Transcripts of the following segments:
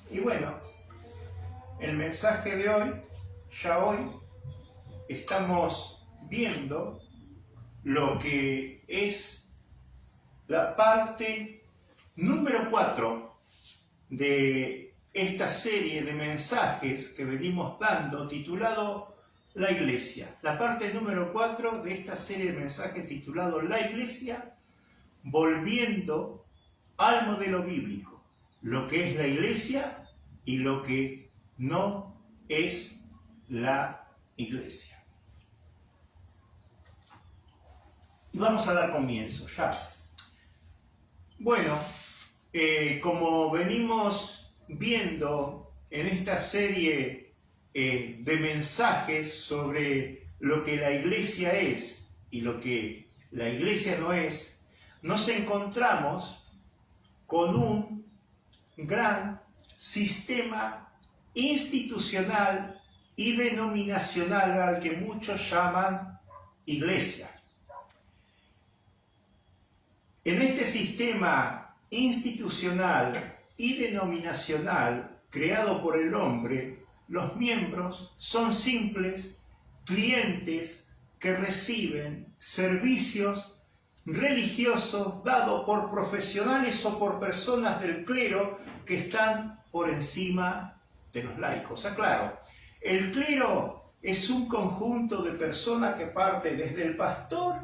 Y bueno, el mensaje de hoy, ya hoy, estamos viendo lo que es la parte número 4 de esta serie de mensajes que venimos dando, titulado La Iglesia. La parte número 4 de esta serie de mensajes titulado La Iglesia, volviendo al modelo bíblico, lo que es la Iglesia y lo que no es la Iglesia. Y vamos a dar comienzo ya. Bueno, como venimos viendo en esta serie de mensajes sobre lo que la Iglesia es y lo que la Iglesia no es, nos encontramos con un gran sistema institucional y denominacional al que muchos llaman Iglesia. En este sistema institucional y denominacional creado por el hombre, los miembros son simples clientes que reciben servicios religiosos dados por profesionales o por personas del clero que están por encima de los laicos. Aclaro, el clero es un conjunto de personas que parte desde el pastor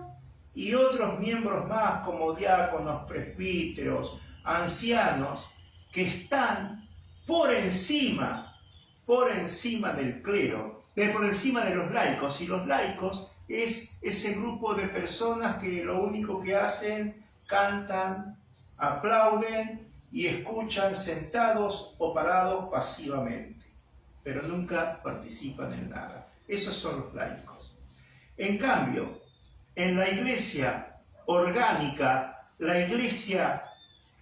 y otros miembros más como diáconos, presbíteros, ancianos, que están por encima del clero, por encima de los laicos. Y los laicos es ese grupo de personas que lo único que hacen, cantan, aplauden y escuchan sentados o parados pasivamente, pero nunca participan en nada. Esos son los laicos. En cambio, en la Iglesia orgánica, la Iglesia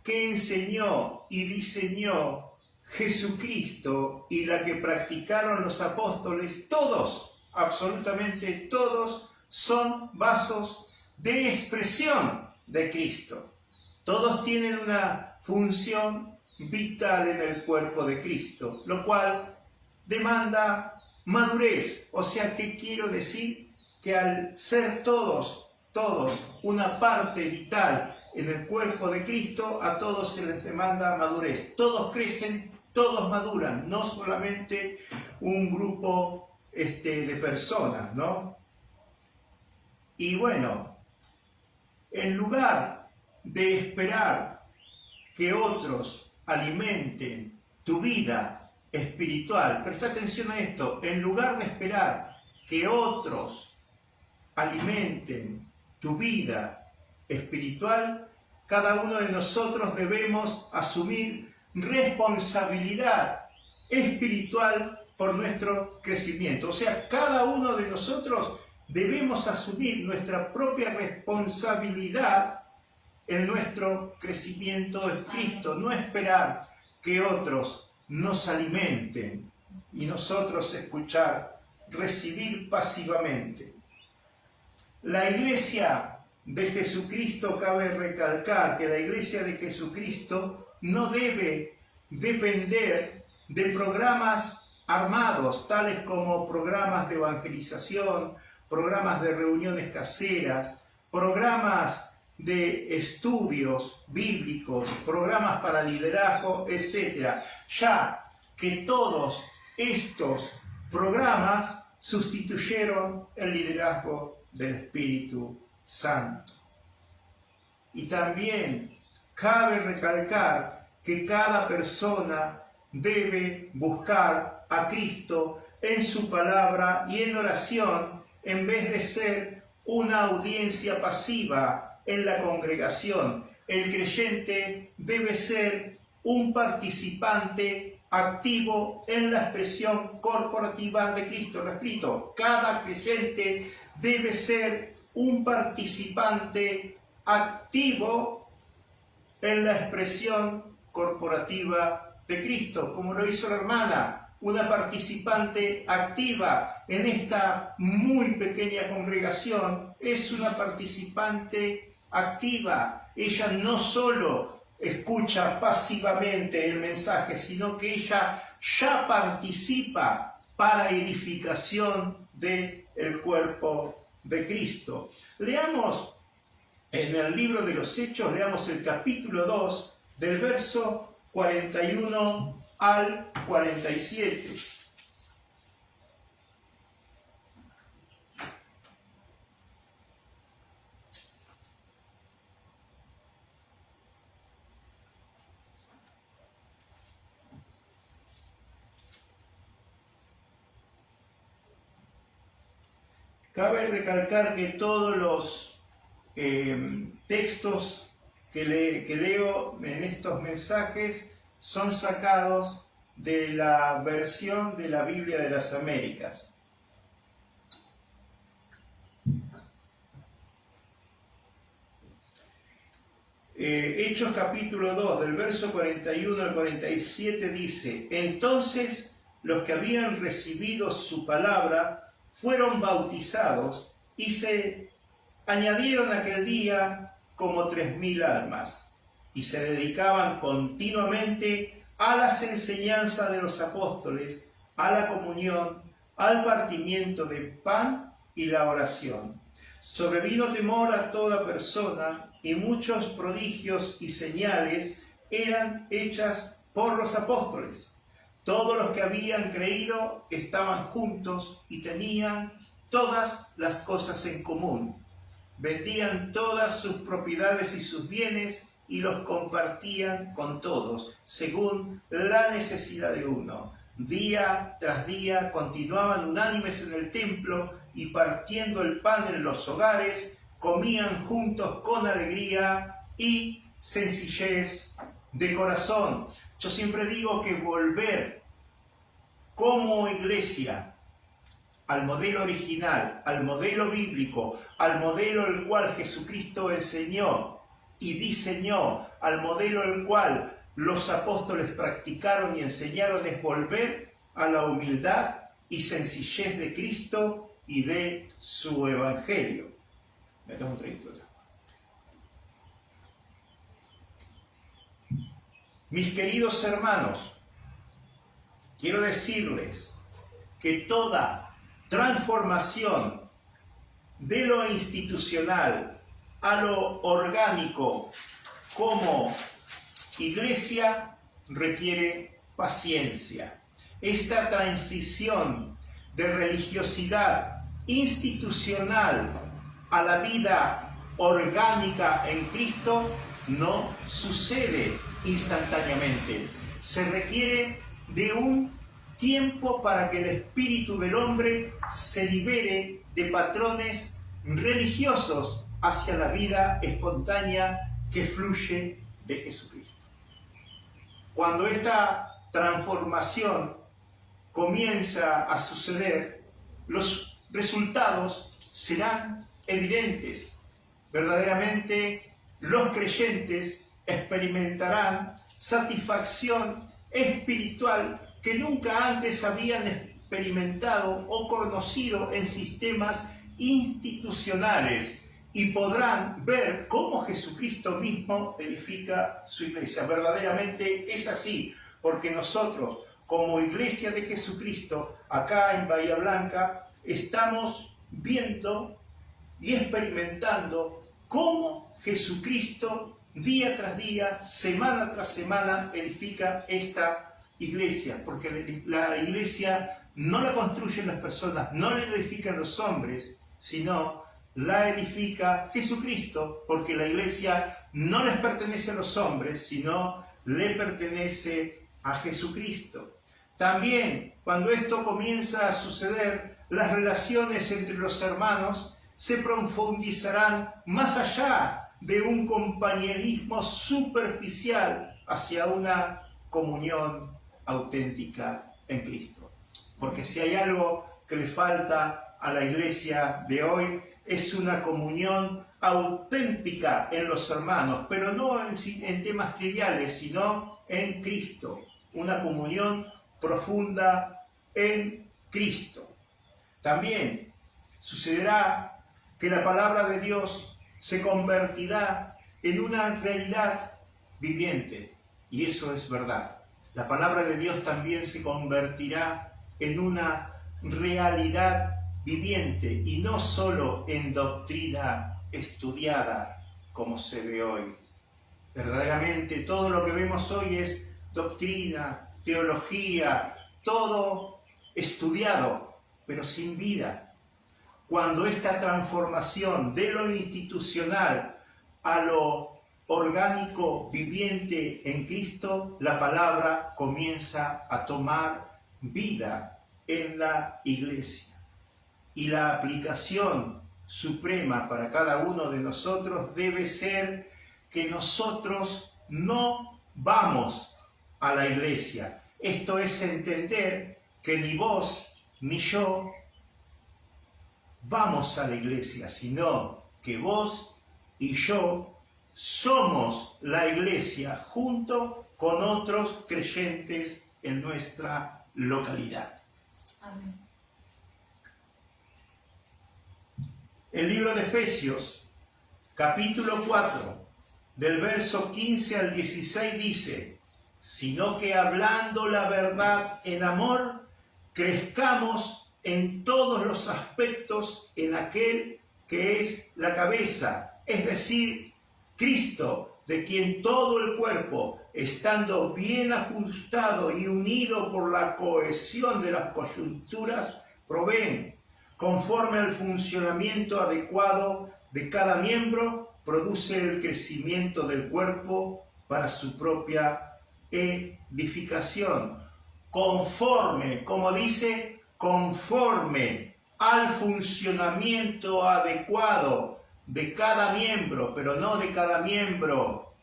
que enseñó y diseñó Jesucristo y la que practicaron los apóstoles, todos, absolutamente todos, son vasos de expresión de Cristo. Todos tienen una función vital en el cuerpo de Cristo, lo cual demanda madurez. O sea, ¿qué quiero decir? Que al ser todos una parte vital en el cuerpo de Cristo, a todos se les demanda madurez. Todos crecen, todos maduran, no solamente un grupo de personas, ¿no? Y bueno, en lugar de esperar que otros alimenten tu vida espiritual, presta atención a esto, en lugar de esperar que otros alimenten tu vida espiritual, cada uno de nosotros debemos asumir responsabilidad espiritual por nuestro crecimiento. O sea, cada uno de nosotros debemos asumir nuestra propia responsabilidad en nuestro crecimiento en Cristo, no esperar que otros nos alimenten y nosotros escuchar, recibir pasivamente. La Iglesia de Jesucristo, cabe recalcar que la Iglesia de Jesucristo no debe depender de programas armados, tales como programas de evangelización, programas de reuniones caseras, programas de estudios bíblicos, programas para liderazgo, etc. Ya que todos estos programas sustituyeron el liderazgo del Espíritu Santo. Y también cabe recalcar que cada persona debe buscar a Cristo en su palabra y en oración, en vez de ser una audiencia pasiva en la congregación. El creyente debe ser un participante activo en la expresión corporativa de Cristo. Repito, cada creyente debe ser un participante activo en la expresión corporativa de Cristo, como lo hizo la hermana, una participante activa en esta muy pequeña congregación, es una participante activa. Ella no solo escucha pasivamente el mensaje, sino que ella ya participa para edificación del cuerpo de Cristo. Leamos en el libro de los Hechos, leamos el capítulo 2, del verso 41 al 47. Cabe recalcar que todos los textos que leo en estos mensajes son sacados de la versión de la Biblia de las Américas. Hechos capítulo 2, del verso 41 al 47 dice: Entonces los que habían recibido su palabra fueron bautizados y se añadieron aquel día como 3.000 almas, y se dedicaban continuamente a las enseñanzas de los apóstoles, a la comunión, al partimiento de pan y la oración. Sobrevino temor a toda persona, y muchos prodigios y señales eran hechas por los apóstoles. Todos los que habían creído estaban juntos y tenían todas las cosas en común. Vendían todas sus propiedades y sus bienes y los compartían con todos, según la necesidad de uno. Día tras día continuaban unánimes en el templo y partiendo el pan en los hogares, comían juntos con alegría y sencillez de corazón. Yo siempre digo que volver como iglesia al modelo original, al modelo bíblico, al modelo el cual Jesucristo enseñó y diseñó, al modelo el cual los apóstoles practicaron y enseñaron, es volver a la humildad y sencillez de Cristo y de su evangelio. Me tomo un traguito de agua. Mis queridos hermanos, quiero decirles que toda transformación de lo institucional a lo orgánico como iglesia requiere paciencia. Esta transición de religiosidad institucional a la vida orgánica en Cristo no sucede instantáneamente. Se requiere de un tiempo para que el espíritu del hombre se libere de patrones religiosos hacia la vida espontánea que fluye de Jesucristo. Cuando esta transformación comienza a suceder, los resultados serán evidentes. Verdaderamente, los creyentes experimentarán satisfacción espiritual que nunca antes habían experimentado o conocido en sistemas institucionales, y podrán ver cómo Jesucristo mismo edifica su iglesia. Verdaderamente es así, porque nosotros, como iglesia de Jesucristo, acá en Bahía Blanca, estamos viendo y experimentando cómo Jesucristo día tras día, semana tras semana, edifica esta iglesia, porque la iglesia no la construyen las personas, no la edifican los hombres, sino la edifica Jesucristo, porque la iglesia no les pertenece a los hombres, sino le pertenece a Jesucristo. También, cuando esto comienza a suceder, las relaciones entre los hermanos se profundizarán más allá de un compañerismo superficial hacia una comunión auténtica en Cristo. Porque si hay algo que le falta a la iglesia de hoy, es una comunión auténtica en los hermanos, pero no en temas triviales, sino en Cristo. Una comunión profunda en Cristo. También sucederá que la palabra de Dios se convertirá en una realidad viviente. Y eso es verdad. La palabra de Dios también se convertirá en una realidad viviente y no solo en doctrina estudiada como se ve hoy. Verdaderamente todo lo que vemos hoy es doctrina, teología, todo estudiado, pero sin vida. Cuando esta transformación de lo institucional a lo orgánico viviente en Cristo, la palabra comienza a tomar vida en la iglesia. Y la aplicación suprema para cada uno de nosotros debe ser que nosotros no vamos a la iglesia. Esto es entender que ni vos ni yo vamos a la iglesia, sino que vos y yo somos la iglesia junto con otros creyentes en nuestra localidad. Amén. El libro de Efesios, capítulo 4, del verso 15 al 16 dice: sino que hablando la verdad en amor, crezcamos en todos los aspectos en aquel que es la cabeza, es decir, Cristo, de quien todo el cuerpo, estando bien ajustado y unido por la cohesión de las coyunturas, proveen, conforme al funcionamiento adecuado de cada miembro, produce el crecimiento del cuerpo para su propia edificación. Conforme, como dice, conforme al funcionamiento adecuado de cada miembro, pero no de cada miembro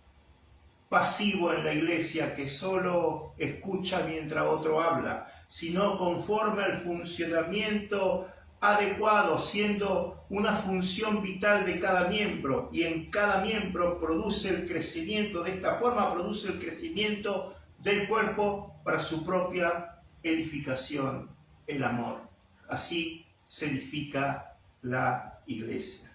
pasivo en la iglesia que solo escucha mientras otro habla, sino conforme al funcionamiento adecuado, siendo una función vital de cada miembro, y en cada miembro produce el crecimiento, de esta forma produce el crecimiento del cuerpo para su propia edificación, el amor. Así se edifica la iglesia.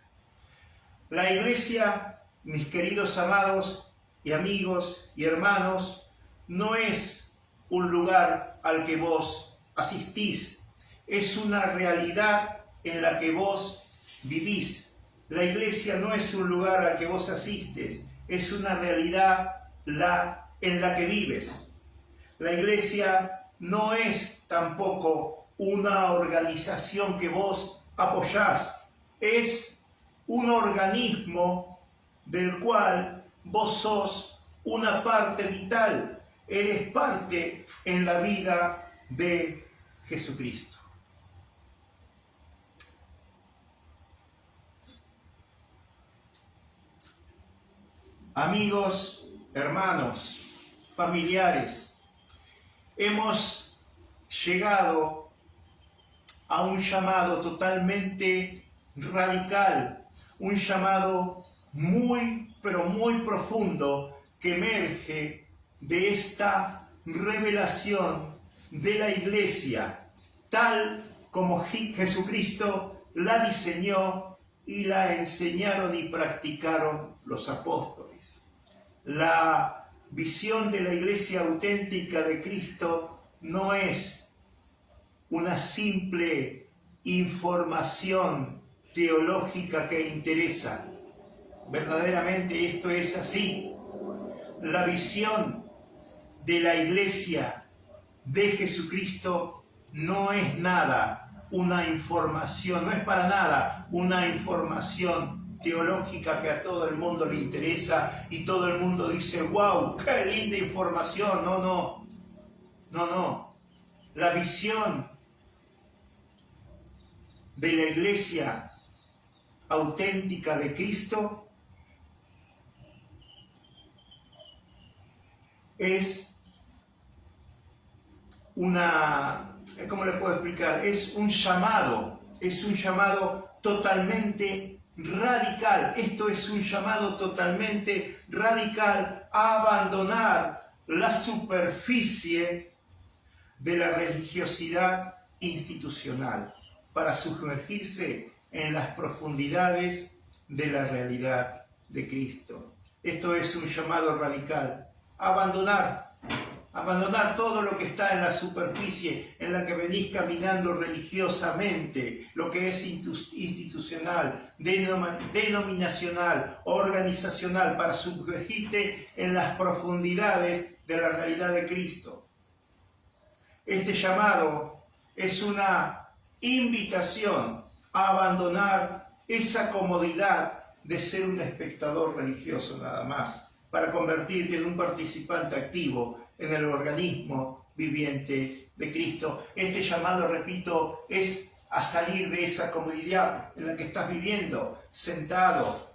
La iglesia, mis queridos amados y amigos y hermanos, no es un lugar al que vos asistís, es una realidad en la que vos vivís. La iglesia no es un lugar al que vos asistes, es una realidad en la que vives. La iglesia no es tampoco una organización que vos apoyás, es un organismo del cual vos sos una parte vital, eres parte en la vida de Jesucristo. Amigos, hermanos, familiares, hemos llegado a un llamado totalmente radical, un llamado muy, pero muy profundo que emerge de esta revelación de la iglesia, tal como Jesucristo la diseñó y la enseñaron y practicaron los apóstoles. La visión de la iglesia auténtica de Cristo no es una simple información teológica que interesa. Verdaderamente esto es así. La visión de la iglesia de Jesucristo no es nada una información, no es para nada una información teológica que a todo el mundo le interesa y todo el mundo dice, wow, qué linda información. No. La visión de la iglesia auténtica de Cristo es ¿cómo le puedo explicar? Es un llamado totalmente radical. Esto es un llamado totalmente radical a abandonar la superficie de la religiosidad institucional para sumergirse en las profundidades de la realidad de Cristo. Esto es un llamado radical. Abandonar todo lo que está en la superficie en la que venís caminando religiosamente, lo que es institucional, denominacional, organizacional, para sumergirte en las profundidades de la realidad de Cristo. Este llamado es una invitación a abandonar esa comodidad de ser un espectador religioso nada más, para convertirte en un participante activo en el organismo viviente de Cristo. Este llamado, repito, es a salir de esa comodidad en la que estás viviendo, sentado,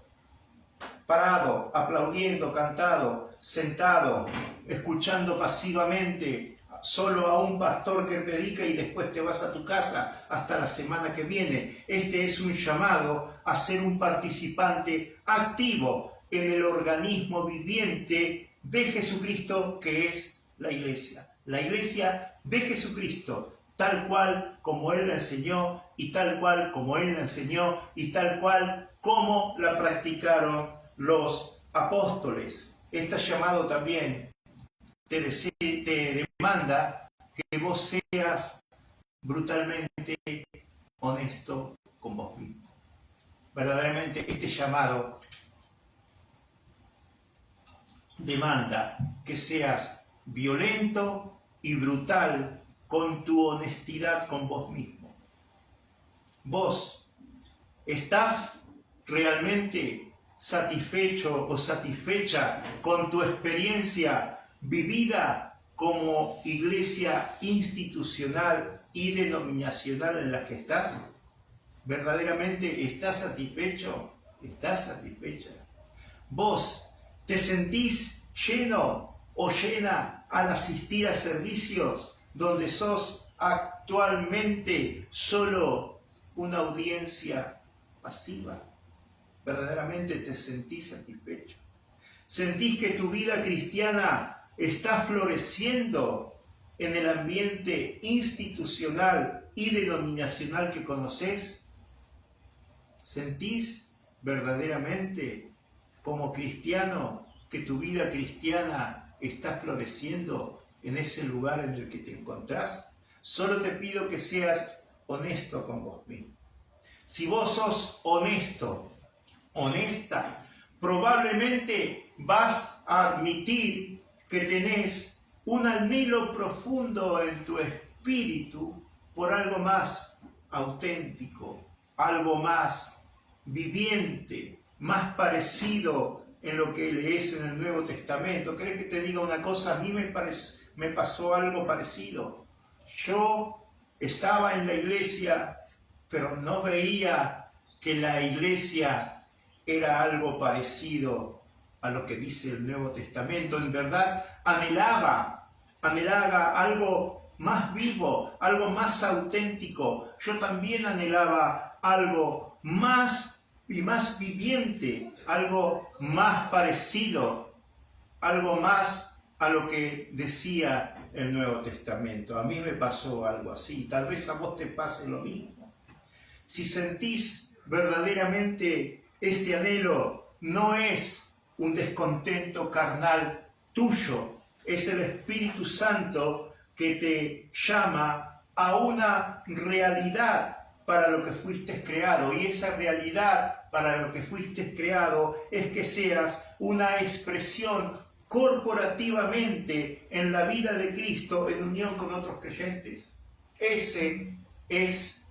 parado, aplaudiendo, cantado, sentado, escuchando pasivamente solo a un pastor que predica y después te vas a tu casa hasta la semana que viene. Este es un llamado a ser un participante activo en el organismo viviente de Jesucristo, que es la iglesia. La iglesia de Jesucristo, tal cual como Él la enseñó, y tal cual como Él la enseñó, y tal cual como la practicaron los apóstoles. Este llamado también te demanda que vos seas brutalmente honesto con vos mismo. Verdaderamente este llamado demanda que seas violento y brutal con tu honestidad con vos mismo. Vos estás realmente satisfecho o satisfecha con tu experiencia vivida como iglesia institucional y denominacional en la que estás. ¿Verdaderamente estás satisfecho? ¿Estás satisfecha? ¿Vos te sentís lleno o llena al asistir a servicios donde sos actualmente solo una audiencia pasiva? ¿Verdaderamente te sentís satisfecho? ¿Sentís que tu vida cristiana está floreciendo en el ambiente institucional y denominacional que conoces? ¿Sentís verdaderamente como cristiano que tu vida cristiana está floreciendo en ese lugar en el que te encontrás? Solo te pido que seas honesto con vos mismo. Si vos sos honesto, honesta, probablemente vas a admitir que tenés un anhelo profundo en tu espíritu por algo más auténtico, algo más viviente, más parecido en lo que lees en el Nuevo Testamento. ¿Querés que te diga una cosa? A mí me pasó algo parecido. Yo estaba en la iglesia, pero no veía que la iglesia era algo parecido a lo que dice el Nuevo Testamento. En verdad, anhelaba algo más vivo, algo más auténtico. Yo también anhelaba algo más y más viviente, algo más parecido, algo más a lo que decía el Nuevo Testamento. A mí me pasó algo así, tal vez a vos te pase lo mismo. Si sentís verdaderamente este anhelo, no es un descontento carnal tuyo, es el Espíritu Santo que te llama a una realidad para lo que fuiste creado, y esa realidad para lo que fuiste creado es que seas una expresión corporativamente en la vida de Cristo en unión con otros creyentes. Ese es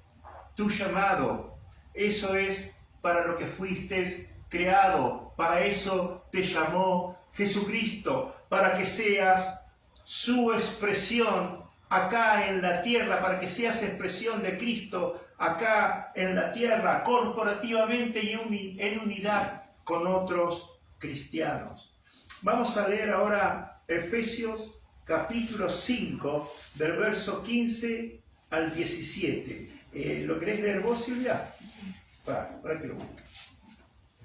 tu llamado, eso es para lo que fuiste creado, para eso te llamó Jesucristo, para que seas su expresión acá en la tierra, para que seas expresión de Cristo acá en la tierra, corporativamente y en unidad con otros cristianos. Vamos a leer ahora Efesios capítulo 5, del verso 15 al 17. ¿Lo querés leer vos, Silvia? Sí. Para que lo busque.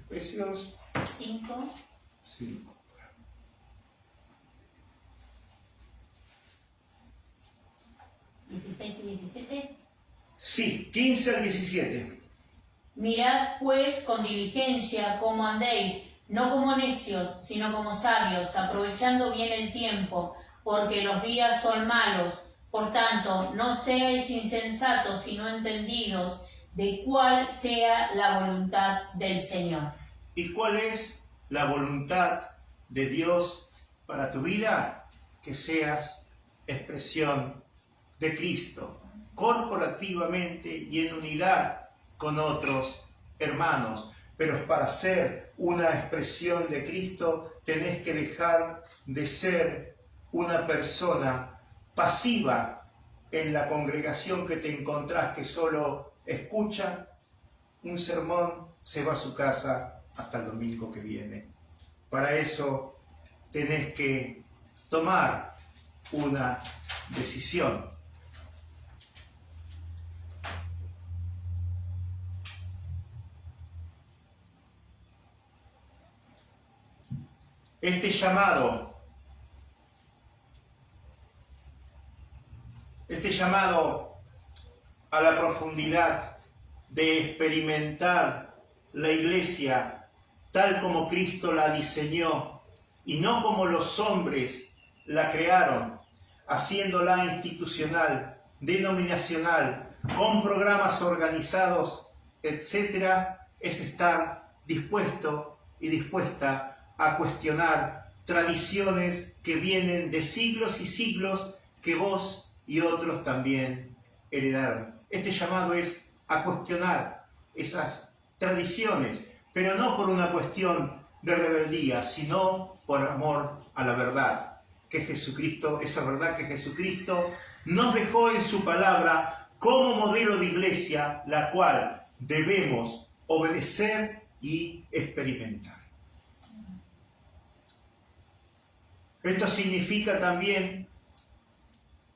Efesios 5. Sí. 16 y 17. Sí, 15 al 17. Mirad pues con diligencia cómo andéis, no como necios, sino como sabios, aprovechando bien el tiempo, porque los días son malos. Por tanto, no seáis insensatos, sino entendidos de cuál sea la voluntad del Señor. ¿Y cuál es la voluntad de Dios para tu vida? Que seas expresión de Cristo, corporativamente y en unidad con otros hermanos. Pero para ser una expresión de Cristo, tenés que dejar de ser una persona pasiva en la congregación que te encontrás, que solo escucha un sermón, se va a su casa hasta el domingo que viene. Para eso tenés que tomar una decisión. Este llamado a la profundidad de experimentar la iglesia tal como Cristo la diseñó y no como los hombres la crearon, haciéndola institucional, denominacional, con programas organizados, etc., es estar dispuesto y dispuesta a cuestionar tradiciones que vienen de siglos y siglos que vos y otros también heredaron. Este llamado es a cuestionar esas tradiciones, pero no por una cuestión de rebeldía, sino por amor a la verdad, que Jesucristo, esa verdad que Jesucristo nos dejó en su palabra como modelo de iglesia, la cual debemos obedecer y experimentar. Esto significa también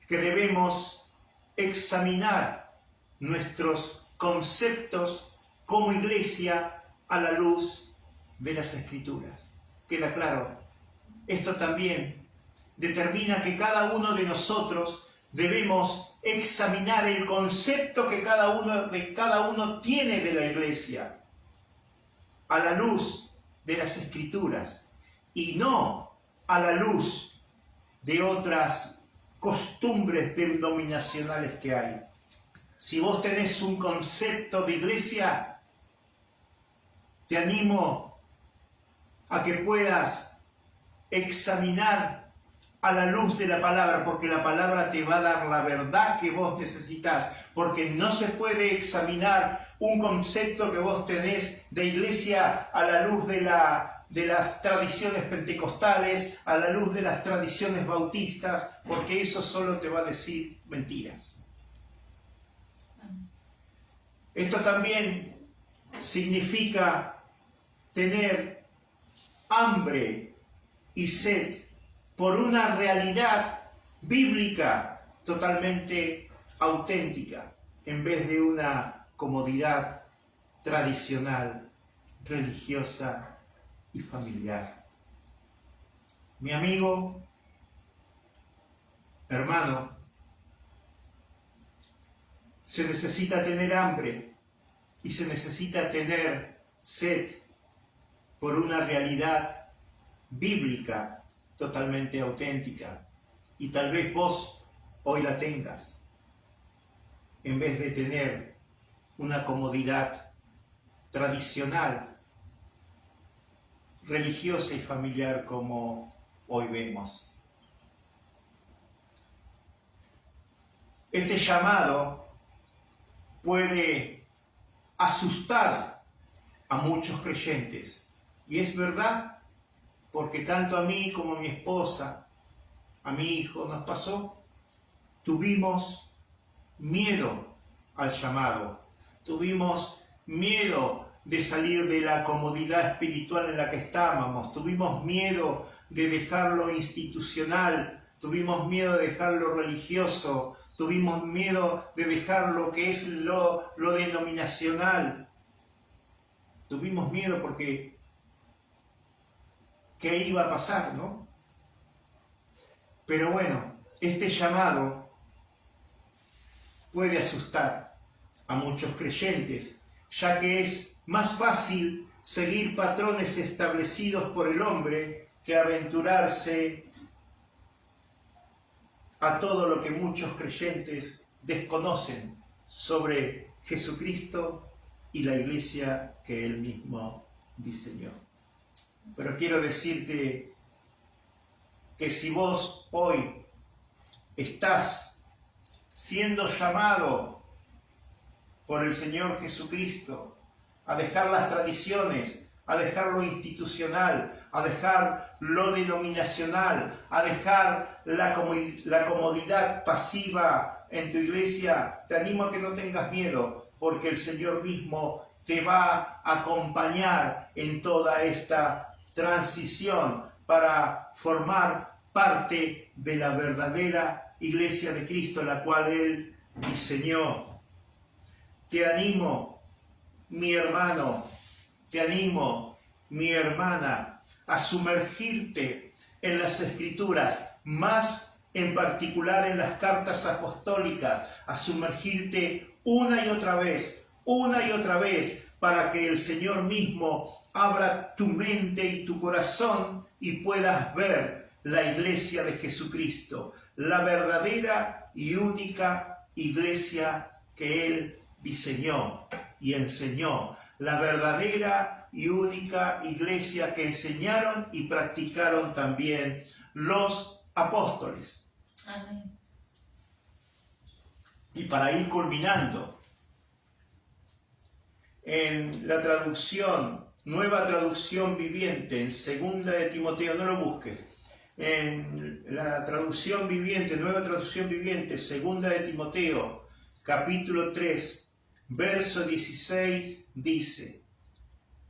que debemos examinar nuestros conceptos como iglesia a la luz de las Escrituras. ¿Queda claro? Esto también determina que cada uno de nosotros debemos examinar el concepto que cada uno tiene de la iglesia a la luz de las Escrituras y no a la luz de otras costumbres denominacionales que hay. Si vos tenés un concepto de iglesia, te animo a que puedas examinar a la luz de la palabra, porque la palabra te va a dar la verdad que vos necesitas, porque no se puede examinar un concepto que vos tenés de iglesia a la luz de las tradiciones pentecostales, a la luz de las tradiciones bautistas, porque eso solo te va a decir mentiras. Esto también significa tener hambre y sed por una realidad bíblica totalmente auténtica, en vez de una comodidad tradicional, religiosa y familiar. Mi amigo, hermano, se necesita tener hambre y se necesita tener sed por una realidad bíblica totalmente auténtica. Y tal vez vos hoy la tengas, en vez de tener una comodidad tradicional, religiosa y familiar como hoy vemos. Este llamado puede asustar a muchos creyentes, y es verdad, porque tanto a mí como a mi esposa, a mi hijo nos pasó. Tuvimos miedo al llamado, tuvimos miedo de salir de la comodidad espiritual en la que estábamos, tuvimos miedo de dejar lo institucional, tuvimos miedo de dejar lo religioso, tuvimos miedo de dejar lo que es lo denominacional. Tuvimos miedo porque ¿qué iba a pasar, no? Pero bueno, este llamado puede asustar a muchos creyentes, ya que es más fácil seguir patrones establecidos por el hombre que aventurarse a todo lo que muchos creyentes desconocen sobre Jesucristo y la iglesia que Él mismo diseñó. Pero quiero decirte que si vos hoy estás siendo llamado por el Señor Jesucristo a dejar las tradiciones, a dejar lo institucional, a dejar lo denominacional, a dejar la comodidad pasiva en tu iglesia, te animo a que no tengas miedo, porque el Señor mismo te va a acompañar en toda esta transición para formar parte de la verdadera iglesia de Cristo, la cual Él diseñó. Te animo, mi hermano, te animo, mi hermana, a sumergirte en las Escrituras, más en particular en las cartas apostólicas, a sumergirte una y otra vez, para que el Señor mismo abra tu mente y tu corazón y puedas ver la iglesia de Jesucristo, la verdadera y única iglesia que Él diseñó y enseñó, la verdadera y única iglesia que enseñaron y practicaron también los apóstoles. Amén. Y para ir culminando, en la traducción, nueva traducción viviente, en 2 de Timoteo, no lo busques, en la traducción viviente, nueva traducción viviente, 2 de Timoteo, capítulo 3, verso 16, dice: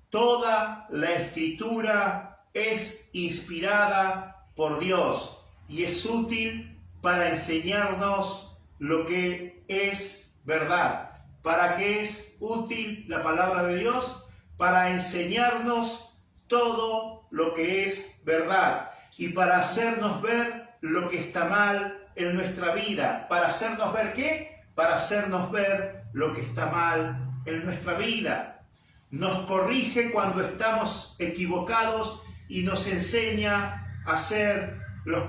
toda la Escritura es inspirada por Dios y es útil para enseñarnos lo que es verdad. ¿Para qué es útil la palabra de Dios? Para enseñarnos todo lo que es verdad y para hacernos ver lo que está mal en nuestra vida. ¿Para hacernos ver qué? Para hacernos ver lo que está mal en nuestra vida. Nos corrige cuando estamos equivocados y nos enseña a hacer lo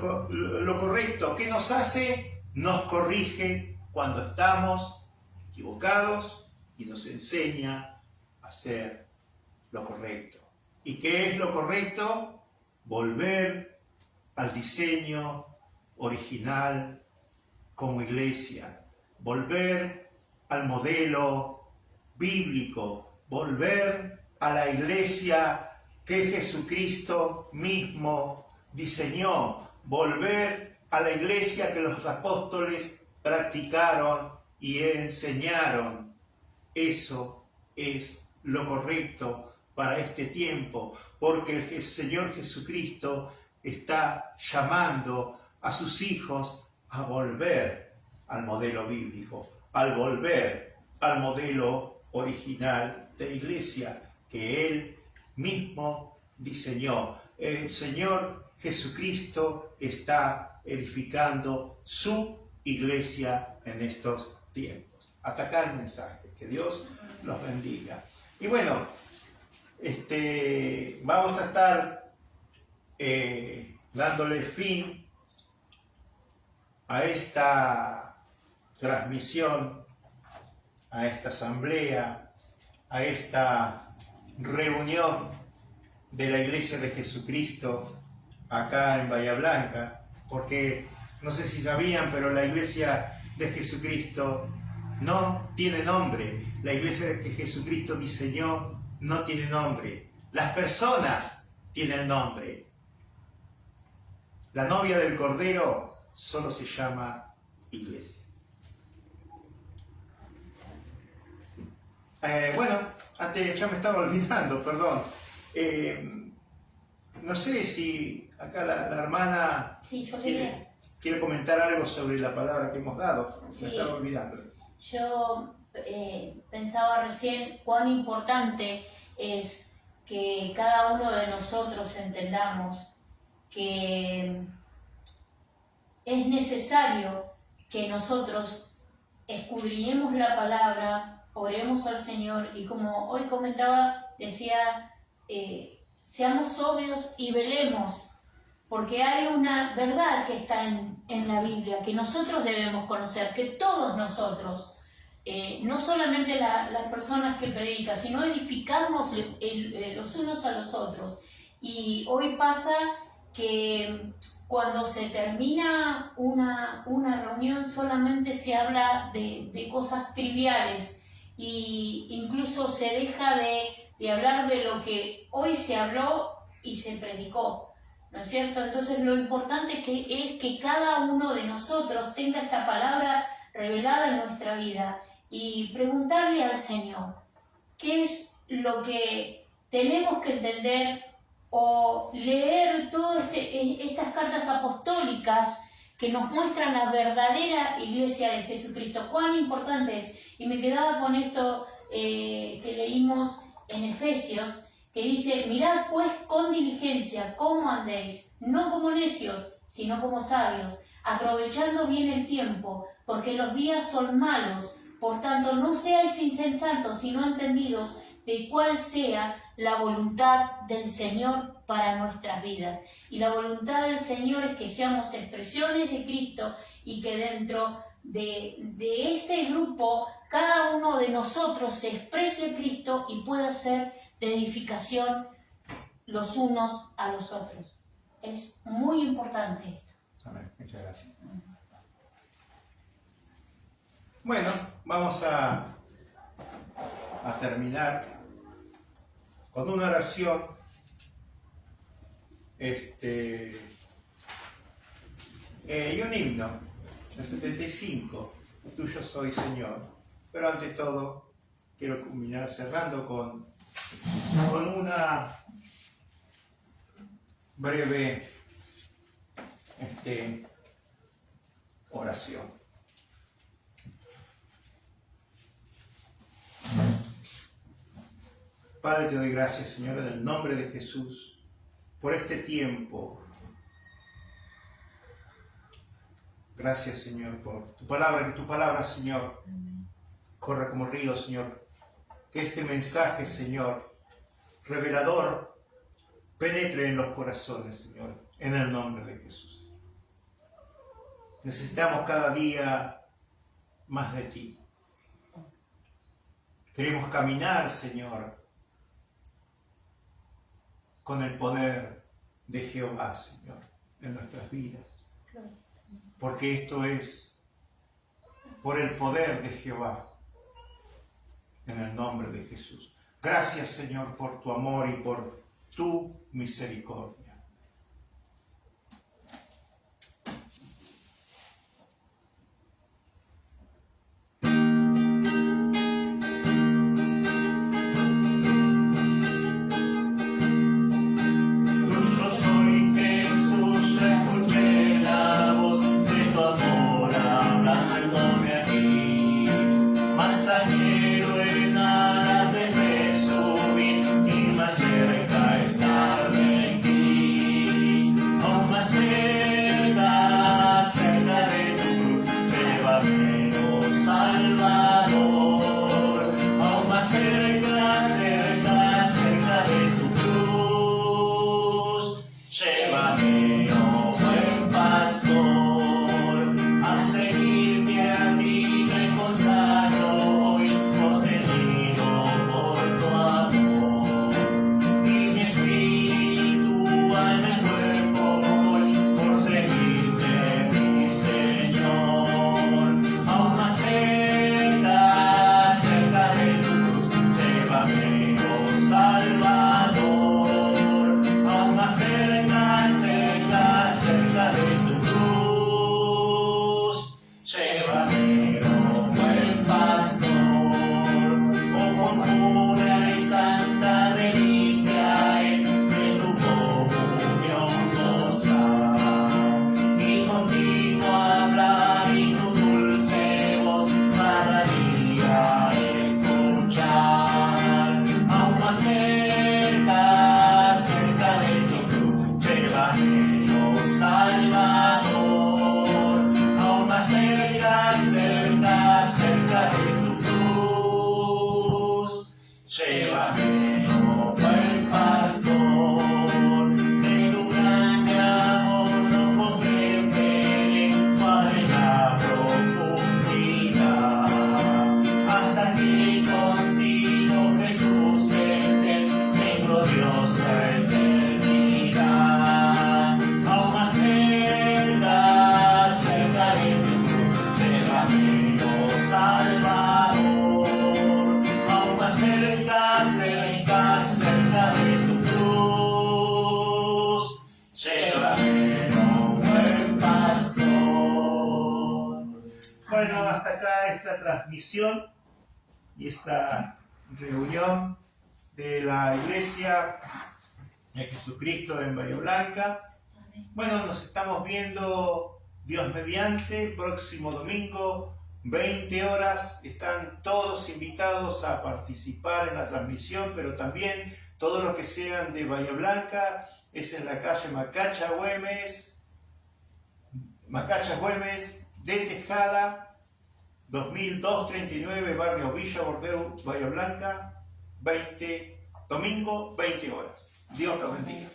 correcto. ¿Qué nos hace? Nos corrige cuando estamos equivocados y nos enseña a hacer lo correcto. ¿Y qué es lo correcto? Volver al diseño original como iglesia, volver al modelo bíblico, volver a la iglesia que Jesucristo mismo diseñó, volver a la iglesia que los apóstoles practicaron y enseñaron. Eso es lo correcto para este tiempo, porque el Señor Jesucristo está llamando a sus hijos a volver al modelo bíblico, al volver al modelo original de iglesia que Él mismo diseñó. El Señor Jesucristo está edificando su iglesia en estos tiempos. Hasta acá el mensaje. Que Dios los bendiga. Y bueno, vamos a estar dándole fin a esta transmisión, a esta asamblea, a esta reunión de la Iglesia de Jesucristo acá en Bahía Blanca, porque no sé si sabían, pero la Iglesia de Jesucristo no tiene nombre. La iglesia que Jesucristo diseñó no tiene nombre. Las personas tienen nombre. La novia del Cordero solo se llama iglesia. Bueno, antes ya me estaba olvidando, perdón. No sé si acá la hermana Sí, yo quiere comentar algo sobre la palabra que hemos dado. Sí. Me estaba olvidando. Yo pensaba recién cuán importante es que cada uno de nosotros entendamos que es necesario que nosotros escudriñemos la palabra, oremos al Señor y como hoy comentaba, decía seamos sobrios y velemos, porque hay una verdad que está en la Biblia, que nosotros debemos conocer, que todos nosotros, no solamente las personas que predican, sino edificarnos los unos a los otros. Y hoy pasa que cuando se termina una reunión solamente se habla de cosas triviales, y incluso se deja de hablar de lo que hoy se habló y se predicó, ¿no es cierto? Entonces lo importante es que cada uno de nosotros tenga esta palabra revelada en nuestra vida y preguntarle al Señor qué es lo que tenemos que entender, o leer todas estas cartas apostólicas que nos muestran la verdadera iglesia de Jesucristo. Cuán importante es. Y me quedaba con esto que leímos en Efesios, que dice: mirad pues con diligencia cómo andéis, no como necios, sino como sabios, aprovechando bien el tiempo, porque los días son malos. Por tanto, no seáis insensatos, sino entendidos de cuál sea la voluntad del Señor para nuestras vidas. Y la voluntad del Señor es que seamos expresiones de Cristo, y que dentro de este grupo cada uno de nosotros se exprese Cristo y pueda ser de edificación los unos a los otros. Es muy importante esto. Amén. Muchas gracias. Bueno, vamos a terminar con una oración y un himno, el 75, tuyo soy, Señor. Pero ante todo, quiero culminar cerrando con una breve oración. Padre, te doy gracias, Señor, en el nombre de Jesús, por este tiempo. Gracias, Señor, por tu palabra, que tu palabra, Señor, corra como río, Señor. Que este mensaje, Señor, revelador, penetre en los corazones, Señor, en el nombre de Jesús. Necesitamos cada día más de ti. Queremos caminar, Señor, con el poder de Jehová, Señor, en nuestras vidas. Porque esto es por el poder de Jehová, en el nombre de Jesús. Gracias, Señor, por tu amor y por tu misericordia. Más cerca estar de ti. Bueno, hasta acá esta transmisión y esta reunión de la Iglesia de Jesucristo en Bahía Blanca. Bueno, nos estamos viendo, Dios mediante, próximo domingo, 20 horas. Están todos invitados a participar en la transmisión, pero también todos los que sean de Bahía Blanca. Es en la calle Macacha Güemes, de Tejada, 2239, barrio Villa Bordeu, Bahía Blanca, domingo, 20 horas. Dios los bendiga.